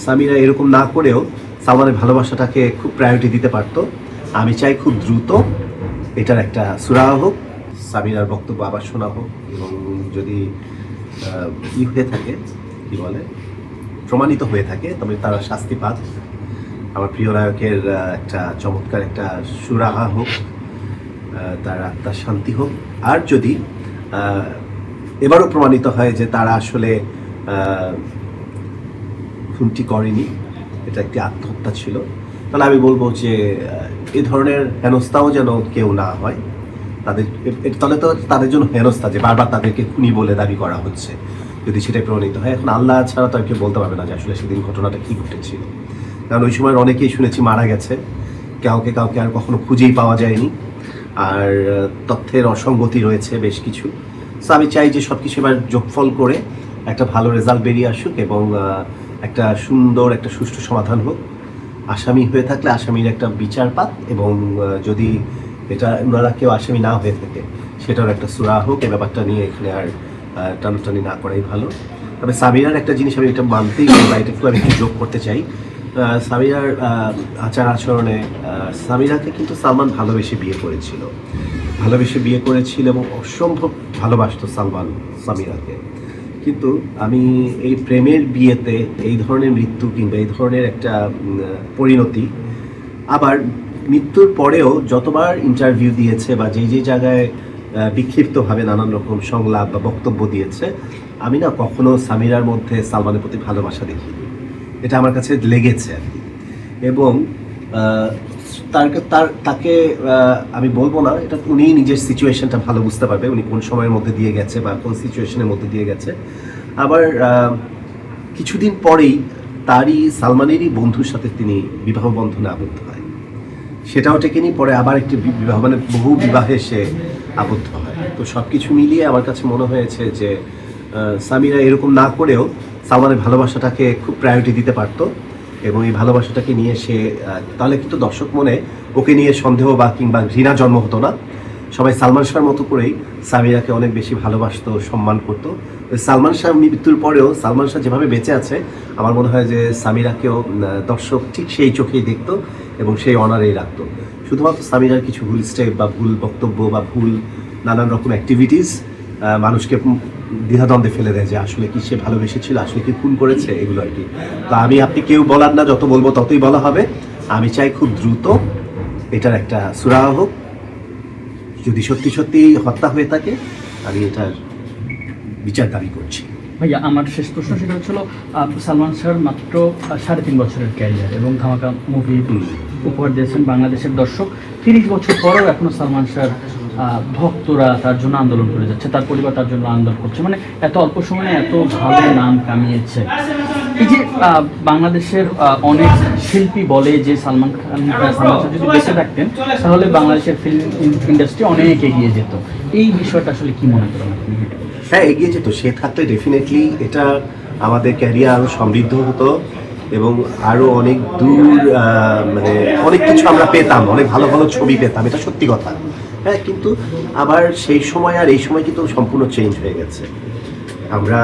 সামিরা এরকম না করেও সালমানের ভালোবাসাটাকে খুব প্রায়োরিটি দিতে পারতো। আমি চাই খুব দ্রুত এটার একটা সুরাহা হোক, সামিরার বক্তব্য আবার শোনা হোক, এবং যদি হয়ে থাকে কি বলে প্রমাণিত হয়ে থাকে তবে তারা শাস্তি পাক। আমার প্রিয় নায়কের একটা চমৎকার একটা সুরাহা হোক, তার আত্মার শান্তি হোক। আর যদি এবারও প্রমাণিত হয় যে তারা আসলে খুনটি করেনি, এটা একটি আত্মহত্যা ছিল, তাহলে আমি বলবো যে এ ধরনের হেনস্থাও যেন কেউ না হয় তাদের। তাহলে তো তাদের জন্য হেনস্থা যে বারবার তাদেরকে খুনি বলে দাবি করা হচ্ছে, যদি সেটাই প্রমাণিত হয়। এখন আল্লাহ ছাড়া তো আর কেউ বলতে পারবে না যে আসলে সেদিন ঘটনাটা কী ঘটেছিল, কারণ ওই সময় অনেকেই শুনেছি মারা গেছে, কাউকে আর কখনো খুঁজেই পাওয়া যায়নি, আর তথ্যের অসঙ্গতি রয়েছে বেশ কিছু। সো আমি চাই যে সব কিছু এবার যোগফল করে একটা ভালো রেজাল্ট বেরিয়ে আসুক এবং একটা সুন্দর একটা সুষ্ঠু সমাধান হোক। আসামি হয়ে থাকলে আসামির একটা বিচার পাক, এবং যদি এটা ওনারা কেউ আসামি না হয়ে থাকে সেটার একটা সুরা হোক। এই ব্যাপারটা নিয়ে এখানে আর টানাটানি না করাই ভালো। তবে সামিরার একটা জিনিস আমি এটা মানতেই বা এটা একটু আমি যোগ করতে চাই। সামিরার আচার আচরণে সামিরাকে কিন্তু সালমান ভালোবেসে বিয়ে করেছিল এবং অসম্ভব ভালোবাসতো সালমান সামিরাকে। কিন্তু আমি এই প্রেমের বিয়েতে এই ধরনের মৃত্যু কিংবা এই ধরনের একটা পরিণতি, আবার মৃত্যুর পরেও যতবার ইন্টারভিউ দিয়েছে বা যেই জায়গায় বিক্ষিপ্তভাবে নানান রকম সংলাপ বা বক্তব্য দিয়েছে, আমি না কখনো সামিরার মধ্যে সালমানের প্রতি ভালোবাসা দেখিনি। এটা আমার কাছে লেগেছে আর কি। এবং তাকে আমি বলবো না, এটা উনি নিজের সিচুয়েশনটা ভালো বুঝতে পারবে, উনি কোন সময়ের মধ্যে দিয়ে গেছে বা কোন সিচুয়েশনের মধ্যে দিয়ে গেছে। আবার কিছুদিন পরেই সালমানেরই বন্ধুর সাথে তিনি বিবাহ বন্ধনে আবদ্ধ হয়, সেটাও টেকেনি, পরে আবার একটি বিবাহ মানে বহু বিবাহে সে আবদ্ধ হয়। তো সব কিছু মিলিয়ে আমার কাছে মনে হয়েছে যে সামিরা এরকম না করেও সালমানের ভালোবাসাটাকে খুব প্রায়োরিটি দিতে পারতো, এবং এই ভালোবাসাটাকে নিয়ে সে তাহলে কিন্তু দর্শক মনে ওকে নিয়ে সন্দেহ বা কিংবা ঘৃণা জন্ম হতো না। সবাই সালমান শাহর মতো করেই সামিরাকে অনেক বেশি ভালোবাসতো, সম্মান করতো। সালমান শাহ মৃত্যুর পরেও সালমান শাহ যেভাবে বেঁচে আছে, আমার মনে হয় যে সামিরাকেও দর্শক ঠিক সেই চোখেই দেখতো এবং সেই অনারেই রাখতো। শুধুমাত্র সামিরার কিছু ভুল স্টেপ বা ভুল বক্তব্য বা ভুল নানান রকম অ্যাক্টিভিটিস মানুষকে দ্বিধাদ্বন্দ্বে ফেলে দেয় যে আসলে কি সে ভালোবেসেছিল, আসলে কি খুন করেছে, এগুলো আর কি। তো আপনি কেউ বলার না, যত বলবো ততই বলা হবে। আমি চাই খুব দ্রুত এটার একটা সুরাহা হোক। যদি সত্যি হত্যা হয়ে থাকে, আমি এটার বিচার দাবি করছি। ভাইয়া, আমার শেষ প্রশ্ন সেটা হচ্ছিল, সালমান শাহর মাত্র 3.5 বছরের ক্যারিয়ার এবং ধামাকা মুভি উপহার দিয়েছেন বাংলাদেশের দর্শক। 30 বছর পরেও এখনো সালমান শাহর ভক্তরা তার জন্য আন্দোলন করে যাচ্ছে, তার পরিবার তার জন্য আন্দোলন করছে, মানে এত অল্প সময়ে এত ভালো নাম কামিয়েছে। এই যে বাংলাদেশের অনেক শিল্পী বলে যে সালমান শাহ যদি বেঁচে থাকতেন তাহলে বাংলাদেশের ফিল্ম ইন্ডাস্ট্রি অনেক এগিয়ে যেত। এই বিষয়টা আসলে কি মনে করেন আপনি? হ্যাঁ, এগিয়ে যেত। সে থাকলে ডেফিনেটলি এটা আমাদের ক্যারিয়ার আরও সমৃদ্ধ হতো এবং আরও অনেক দূর মানে অনেক কিছু আমরা পেতাম, অনেক ভালো ভালো ছবি পেতাম, এটা সত্যি কথা। হ্যাঁ, কিন্তু আবার সেই সময় আর এই সময় কিন্তু সম্পূর্ণ চেঞ্জ হয়ে গেছে। আমরা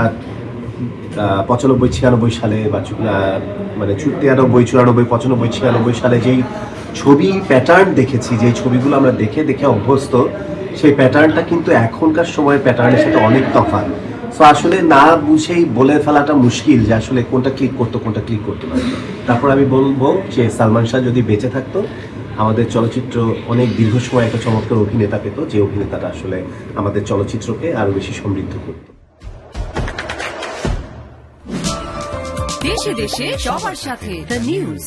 95-96 সালে বা মানে 93, 94, 95, 96 সালে যেই ছবি প্যাটার্ন দেখেছি, যেই ছবিগুলো আমরা দেখে অভ্যস্ত, সেই প্যাটার্নটা কিন্তু এখনকার সময়ের প্যাটার্নের সাথে অনেক তফাৎ। সো আসলে না বুঝেই বলে ফেলাটা মুশকিল যে আসলে কোনটা ক্লিক করতো না। তারপর আমি বলবো যে সালমান শাহ যদি বেঁচে থাকতো, আমাদের চলচ্চিত্র অনেক দীর্ঘ সময় একটা চমৎকার অভিনেতা পেত, যে অভিনেতাটা আসলে আমাদের চলচ্চিত্রকে আরও বেশি সমৃদ্ধ করত। দেশে দেশে সবার সাথে দ্য নিউজ।